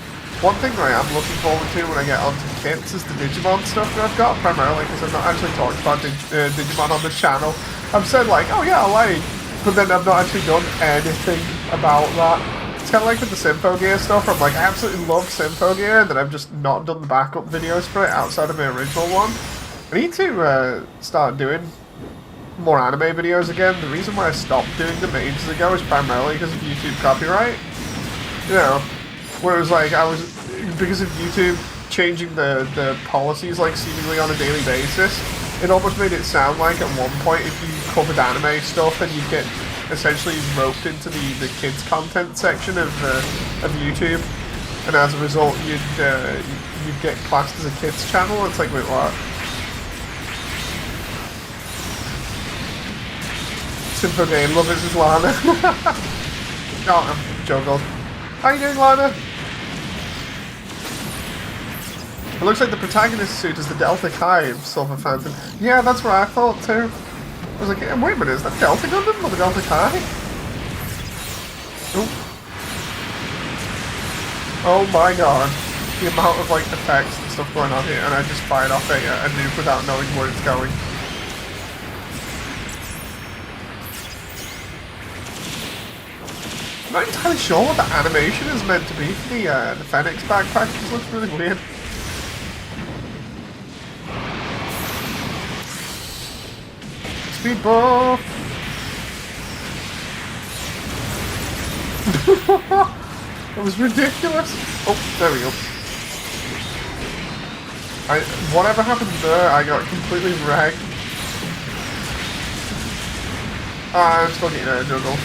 One thing that I am looking forward to when I get onto kits is the Digimon stuff that I've got, primarily because I've not actually talked about Digimon on the channel. I've said like, oh yeah, I like, but then I've not actually done anything about that. It's kind of like with the Symphogear stuff, where I'm like, I absolutely love Symphogear, and then I've just not done the backup videos for it outside of my original one. I need to start doing more anime videos again. The reason why I stopped doing them ages ago is primarily because of YouTube copyright. You know, whereas like because of YouTube changing the policies like seemingly on a daily basis, it almost made it sound like at one point if you covered anime stuff then you'd get essentially roped into the kids content section of YouTube, and as a result you'd get classed as a kids channel. It's like, wait, what? Simple game, love this is Lana. Oh, I'm juggled. How you doing, Lana? It looks like the protagonist's suit is the Delta Kai of Silver Phantom. Yeah, that's what I thought too. I was like, wait a minute, is that Delta Gundam or the Delta Kai? Oh. Oh my god. The amount of like effects and stuff going on here, and I just fired off a nuke without knowing where it's going. I'm not entirely sure what the animation is meant to be for the Phoenix backpack. It looks really weird. Speed buff! That was ridiculous! Oh, there we go. Whatever happened there, I got completely wrecked. I'm still getting a juggle.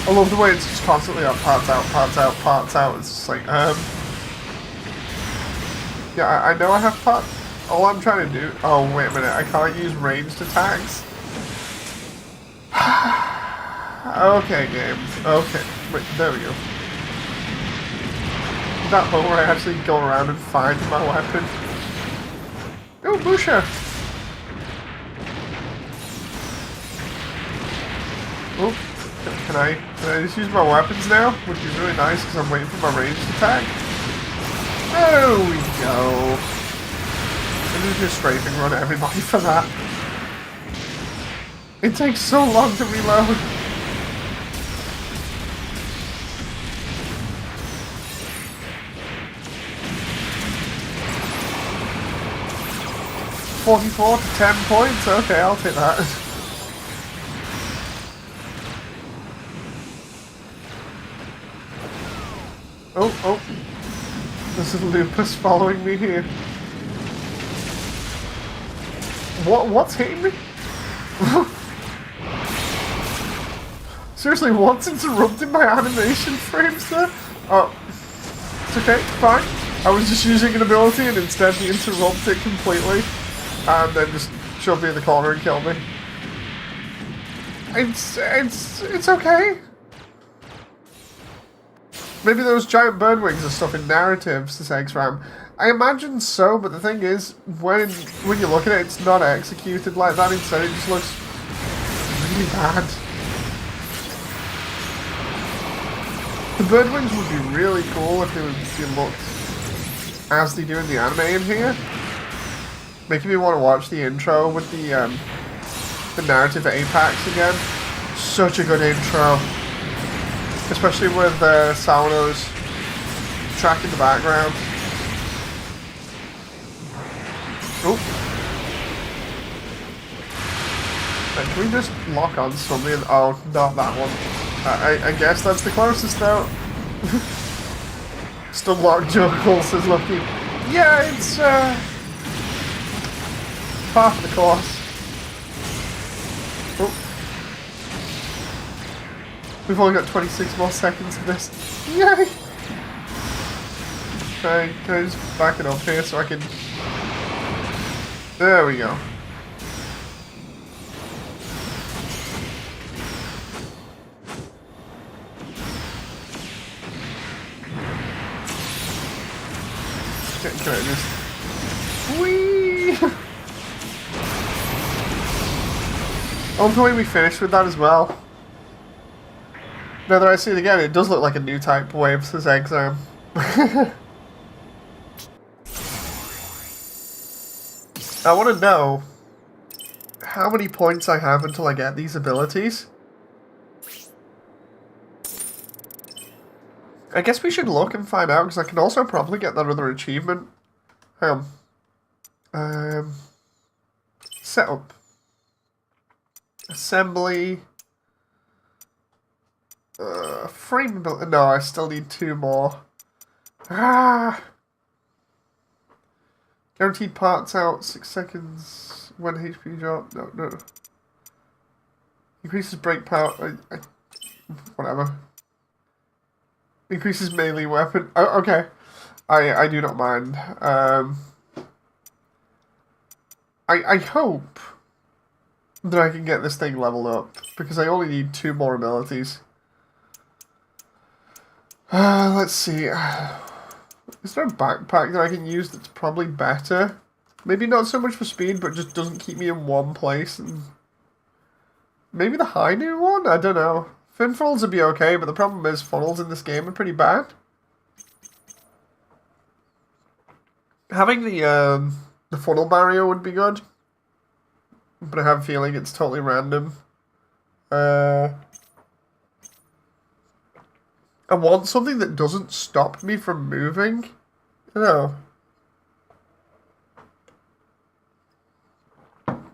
I love the way it's just constantly on parts out, parts out, parts out. It's just like, yeah, I know I have parts. All I'm trying to do... Oh, wait a minute. I can't use ranged attacks. Okay, game. Okay. Wait, there we go. That point where I actually go around and find my weapon. Oh, Busha! Oh. Can I just use my weapons now? Which is really nice because I'm waiting for my ranged attack. There we go. I'm just gonna strafing run everybody for that. It takes so long to reload. $44 to 10 points? Okay, I'll take that. Oh. There's a lupus following me here. What's hitting me? Seriously, what's interrupting my animation frames there? Oh. It's okay, fine. I was just using an ability and instead he interrupted it completely. And then just shoved me in the corner and killed me. It's okay. Maybe those giant bird wings are stuff in narratives, this X-Ram. I imagine so, but the thing is, when you look at it, it's not executed like that. Instead, it just looks really bad. The bird wings would be really cool if they looked as they do in the anime in here. Making me want to watch the intro with the narrative Apex again. Such a good intro. Especially with Sawano's track in the background. Oh. Can we just lock on something? Oh, not that one. I guess that's the closest though. Still locked juggles is lucky. Yeah, it's half the course. Oh. We've only got 26 more seconds of this. Yay! Okay, can I just back it up here so I can... There we go. Can I just... Whee! Hopefully we finished with that as well. Now that I see it again, it does look like a new type wave, says Exam. I want to know how many points I have until I get these abilities. I guess we should look and find out, because I can also probably get that other achievement. Hang on. Setup. Assembly. Frame ability. No, I still need 2 more. Ah! Guaranteed parts out, 6 seconds, 1 HP drop. No, no. Increases break power. Whatever. Increases melee weapon. Oh, okay. I do not mind. I hope that I can get this thing leveled up, because I only need 2 more abilities. Let's see. Is there a backpack that I can use that's probably better? Maybe not so much for speed, but just doesn't keep me in one place. And maybe the high new one? I don't know. Fin funnels would be okay, but the problem is funnels in this game are pretty bad. Having the funnel barrier would be good, but I have a feeling it's totally random. I want something that doesn't stop me from moving. No.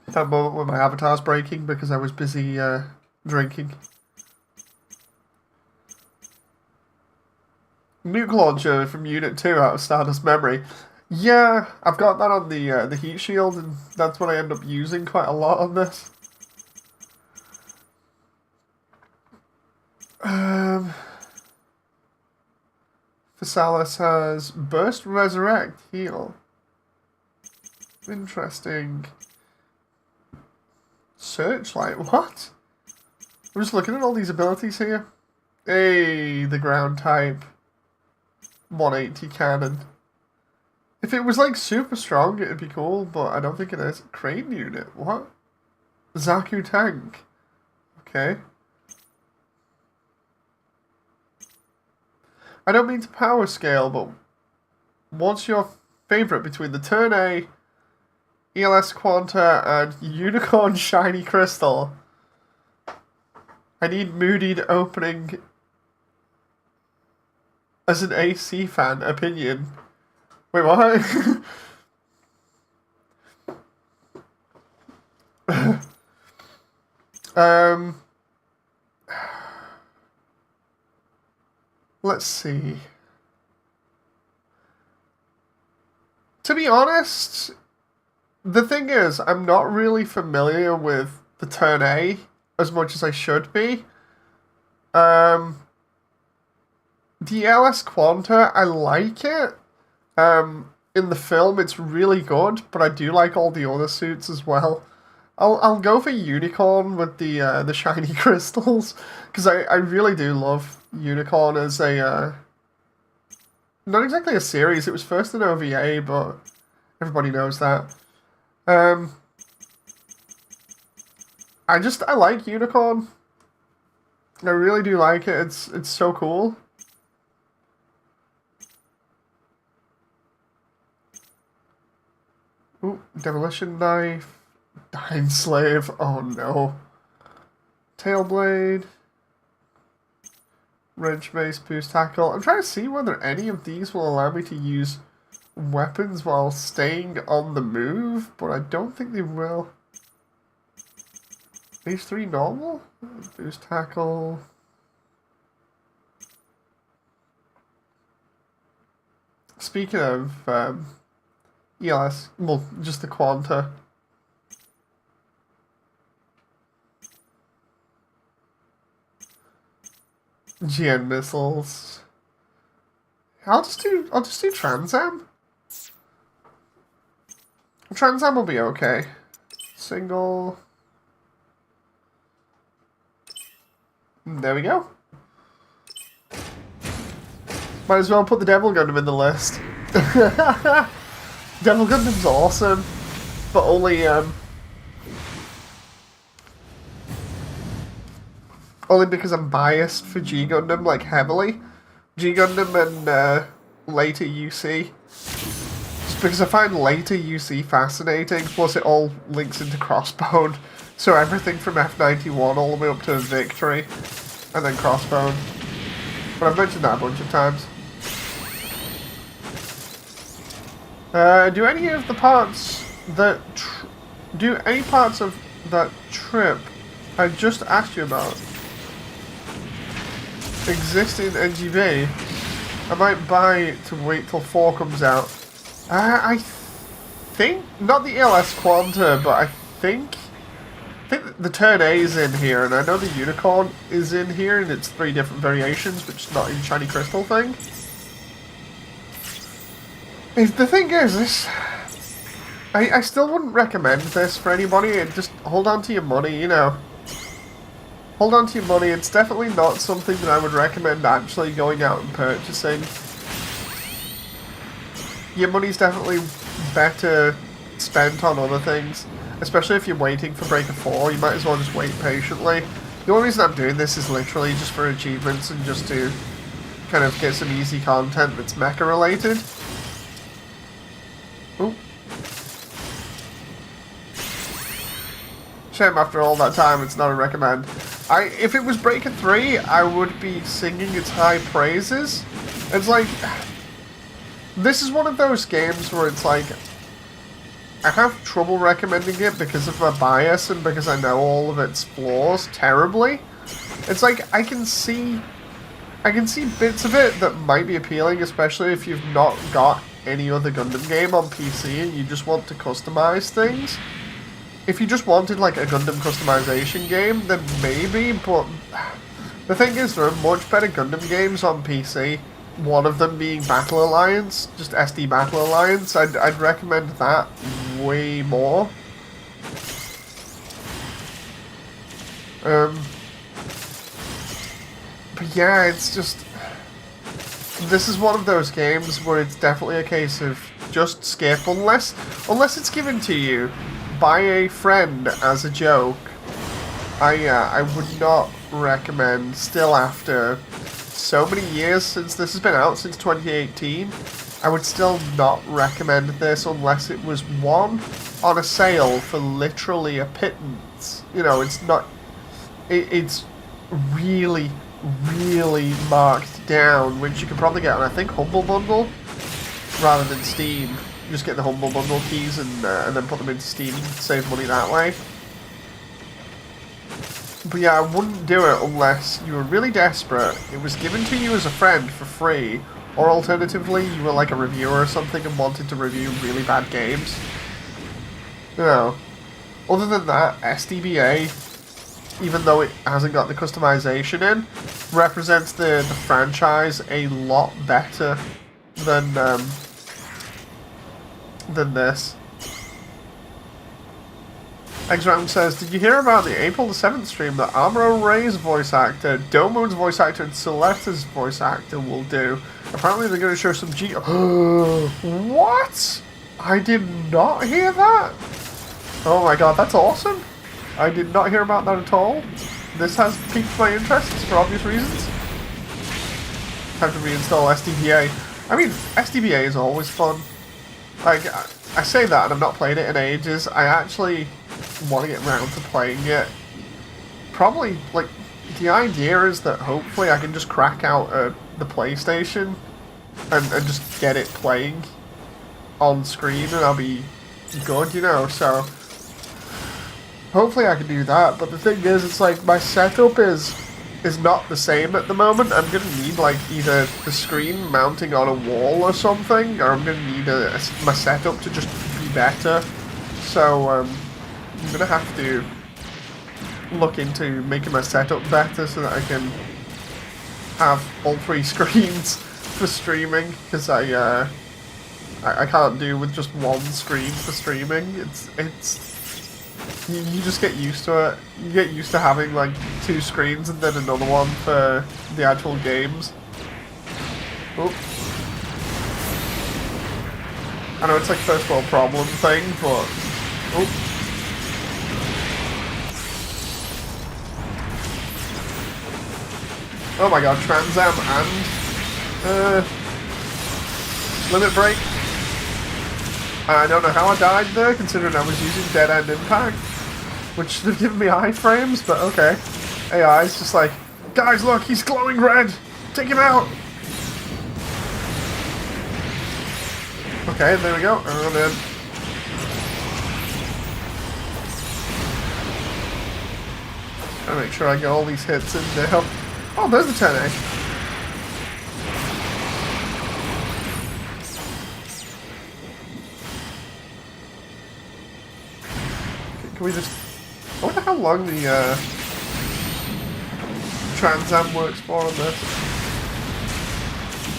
That moment when my avatar's breaking because I was busy drinking. Nuke launcher from Unit 2 out of Stardust Memory. Yeah, I've got that on the heat shield, and that's what I end up using quite a lot on this. Physalis has Burst, Resurrect, Heal. Interesting. Searchlight, what? I'm just looking at all these abilities here. Hey, the ground type. 180 cannon. If it was like super strong, it'd be cool, but I don't think it is. Crane unit, what? Zaku tank. Okay. I don't mean to power scale, but what's your favourite between the Turn A, ELS Quanta, and Unicorn Shiny Crystal? I need Moodied opening as an AC fan opinion. Wait, what? Let's see. To be honest, the thing is, I'm not really familiar with the Turn A as much as I should be. The LS Quanta, I like it. In the film, it's really good, but I do like all the other suits as well. I'll go for Unicorn with the shiny crystals, because I really do love Unicorn as a not exactly a series. It was first an OVA, but everybody knows that. I like Unicorn. I really do like it. It's so cool. Ooh, Demolition Knife. Dying Slave. Oh no. Tailblade. Wrench Mace, Boost Tackle. I'm trying to see whether any of these will allow me to use weapons while staying on the move, but I don't think they will. Phase 3 normal? Boost Tackle. Speaking of ELS, well, just the Quanta. GN missiles. I'll just do Trans Am. Trans Am will be okay. Single. There we go. Might as well put the Devil Gundam in the list. Devil Gundam's awesome, but only because I'm biased for G Gundam, like heavily. G Gundam and later UC. Just because I find later UC fascinating, plus it all links into Crossbone. So everything from F91 all the way up to Victory, and then Crossbone. But I've mentioned that a bunch of times. Do any of the parts that do any parts of that trip I just asked you about existing NGV. I might buy to wait till 4 comes out. I think, not the ELS Quanta, but I think the Turn A is in here, and I know the Unicorn is in here, and it's 3 different variations, which is not in Shiny Crystal thing. The thing is, this... I still wouldn't recommend this for anybody. Just hold on to your money, you know. Hold on to your money. It's definitely not something that I would recommend actually going out and purchasing. Your money's definitely better spent on other things. Especially if you're waiting for Breaker 4, you might as well just wait patiently. The only reason I'm doing this is literally just for achievements and just to kind of get some easy content that's mecha related. Ooh. Shame after all that time it's not a recommend. If it was Breaker 3, I would be singing its high praises. It's like... This is one of those games where it's like... I have trouble recommending it because of my bias and because I know all of its flaws terribly. It's like, I can see bits of it that might be appealing, especially if you've not got any other Gundam game on PC and you just want to customize things. If you just wanted like a Gundam customization game, then maybe, but the thing is, there are much better Gundam games on PC. One of them being Battle Alliance, just SD Battle Alliance. I'd recommend that way more. But yeah, it's just... This is one of those games where it's definitely a case of just skip, unless it's given to you by a friend as a joke. I would not recommend, still after so many years since this has been out, since 2018, I would still not recommend this unless it was one on a sale for literally a pittance. You know, it's not... It's really, really marked down, which you can probably get on, I think, Humble Bundle, rather than Steam. You just get the Humble Bundle keys and then put them into Steam, save money that way. But yeah, I wouldn't do it unless you were really desperate, it was given to you as a friend for free, or alternatively, you were like a reviewer or something and wanted to review really bad games. You know, other than that, SDBA, even though it hasn't got the customization in, represents the franchise a lot better than this. X-Round says, did you hear about the April the 7th stream that Amuro Ray's voice actor, Domoon's voice actor, and Celeste's voice actor will do? Apparently they're going to show some G... What? I did not hear that? Oh my god, that's awesome. I did not hear about that at all. This has piqued my interest for obvious reasons. Have to reinstall SDBA. I mean, SDBA is always fun. Like, I say that and I've not played it in ages. I actually want to get around to playing it. Probably, like, the idea is that hopefully I can just crack out the PlayStation and just get it playing on screen and I'll be good, you know, so hopefully I can do that. But the thing is, it's like my setup is not the same at the moment. I'm going to need like either the screen mounting on a wall or something, or I'm going to need my setup to just be better. So I'm going to have to look into making my setup better so that I can have all 3 screens for streaming, because I can't do with just one screen for streaming. You just get used to it. You get used to having like 2 screens and then another one for the actual games. Oop. I know it's like first world problem thing, but oop. Oh my god, Trans Am and Limit Break. I don't know how I died there, considering I was using Dead End Impact, which should have given me iframes, but okay. AI's just like, guys, look, he's glowing red! Take him out! Okay, there we go. And then... Trying to make sure I get all these hits in now. Oh, there's the 10A. Okay, can we just... I wonder how long the Trans Am works for on this.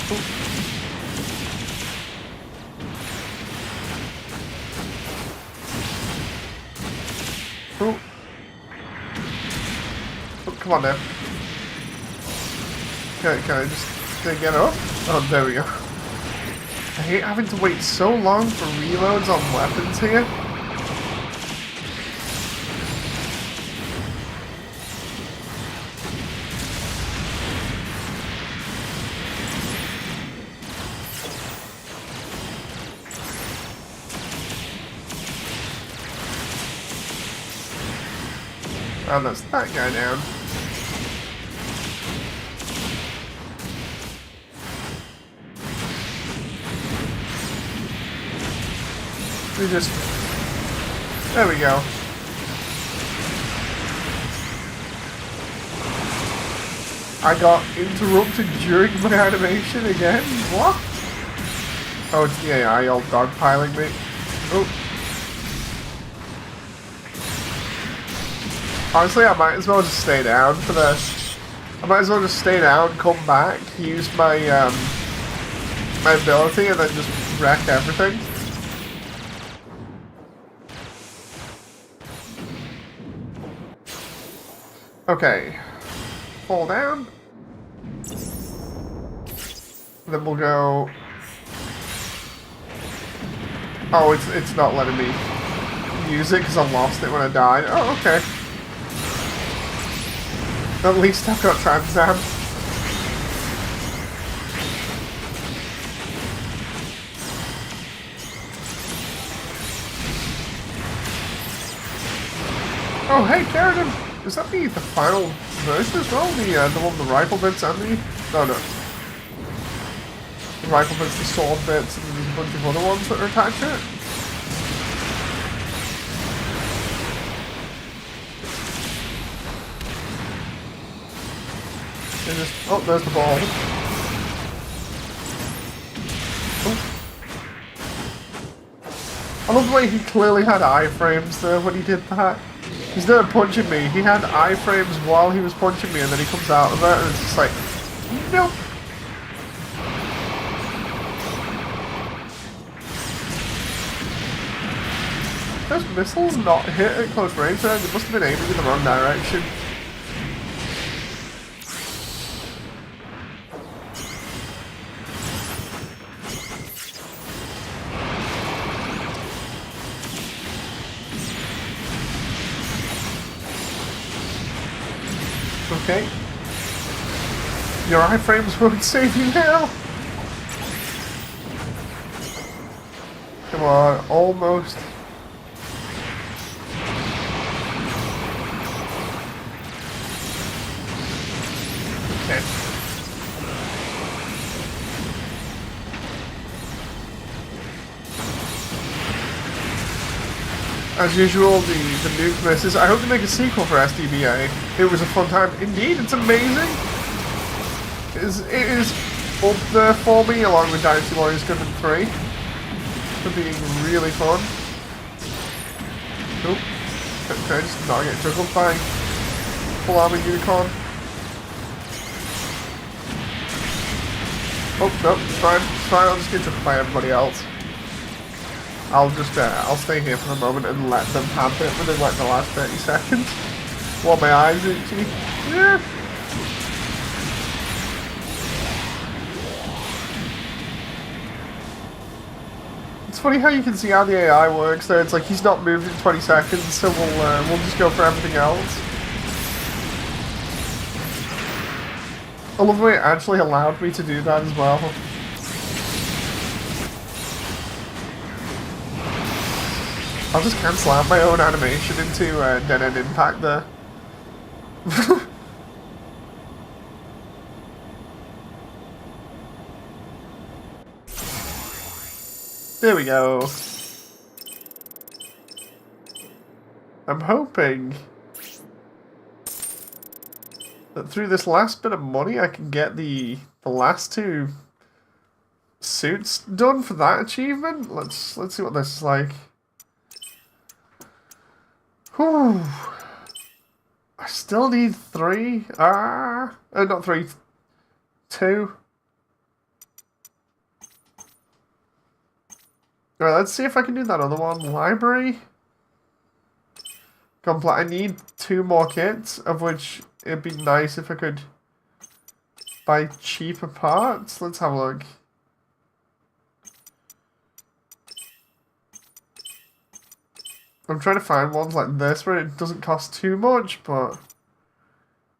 Oh. Oh. Oh, come on now. Can I just get it up? Oh, there we go. I hate having to wait so long for reloads on weapons here. Oh, that's that guy down. We just... There we go. I got interrupted during my animation again? What? Oh, it's the AI all dogpiling me. Oh. Honestly, I might as well just stay down for this. I might as well just stay down, come back, use my my ability, and then just wreck everything. Okay. Fall down. Then we'll go... Oh, it's not letting me use it because I lost it when I died. Oh, okay. At least I've got Trans Am. Oh, hey, Carradine! Is that the final version as well? The one with the rifle bits and the... No, no. The rifle bits, the sword bits, and there's a bunch of other ones that are attached to it. Just, oh, there's the ball. Oh. I love the way he clearly had iframes there when he did that. He's not punching me, he had iframes while he was punching me, and then he comes out of it and it's just like, nope. Those missiles not hit at close range there, they must have been aiming in the wrong direction. Okay. Your iframes won't save you now. Come on, almost. Okay. As usual, the nuke misses. I hope to make a sequel for SDBA. It was a fun time. Indeed, it's amazing. It is up there for me, along with Dynasty Warriors Gundam 3. For being really fun. Nope. Can I just not get juggled by full armor unicorn? Oh, nope, it's fine. It's fine, I'll just get juggled by everybody else. I'll just, I'll stay here for a moment and let them have it within like the last 30 seconds. While my eyes are itchy. Yeah. It's funny how you can see how the AI works there. It's like he's not moved in 20 seconds, so we'll just go for everything else. I love the way it actually allowed me to do that as well. I'll just cancel out my own animation into Dead End Impact there. There we go. I'm hoping that through this last bit of money I can get the last two suits done for that achievement. Let's see what this is like. Whew. I still need 3. Not 3. 2. Alright, let's see if I can do that other one. Library. I need 2 more kits, of which it'd be nice if I could buy cheaper parts. Let's have a look. I'm trying to find ones like this where it doesn't cost too much, but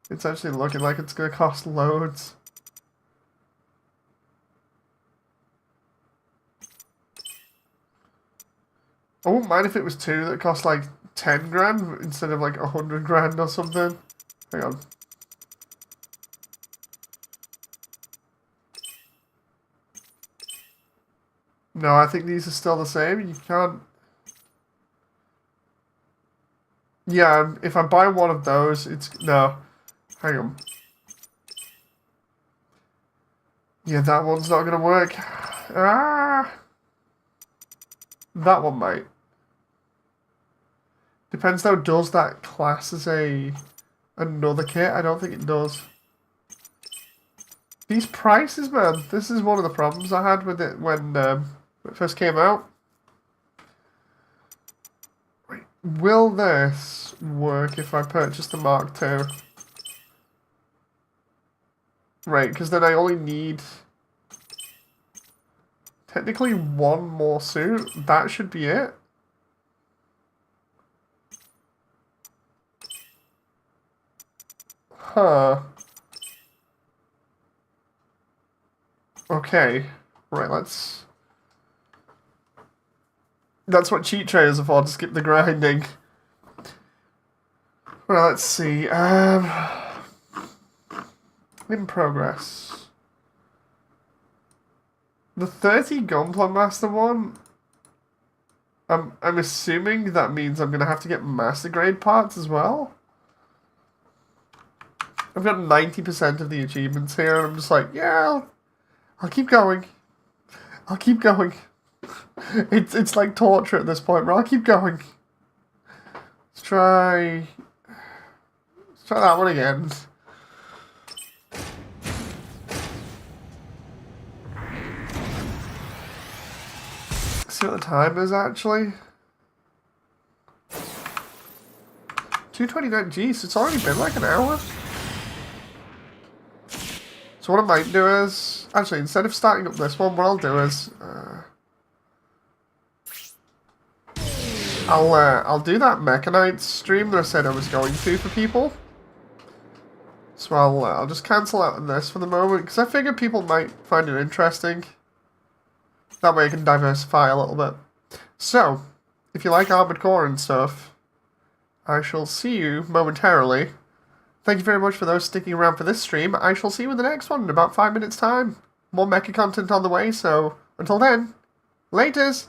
it's actually looking like it's going to cost loads. I wouldn't mind if it was 2 that cost like 10 grand instead of like 100 grand or something. Hang on. No, I think these are still the same. You can't... Yeah, if I buy one of those, it's... No. Hang on. Yeah, that one's not gonna work. Ah! That one might. Depends though, does that class as another kit? I don't think it does. These prices, man. This is one of the problems I had with it when it first came out. Will this work if I purchase the Mark II? Right, because then I only need technically 1 more suit. That should be it. Huh. Okay. Right, let's... That's what cheat traders are for, to skip the grinding. Well, let's see. In progress. The 30 Gunpla Master one, I'm assuming that means I'm going to have to get Master Grade parts as well. I've got 90% of the achievements here, and I'm just like, yeah, I'll keep going. I'll keep going. It's like torture at this point, but I'll keep going. Let's try that one again. See what the time is actually. 2:29. Geez, it's already been like an hour. So what I might do is, actually, instead of starting up this one, what I'll do is, I'll do that Mechanite stream that I said I was going to for people. So I'll just cancel out on this for the moment, because I figured people might find it interesting. That way I can diversify a little bit. So, if you like Armored Core and stuff, I shall see you momentarily. Thank you very much for those sticking around for this stream. I shall see you in the next one in about 5 minutes' time. More mecha content on the way, so until then, laters!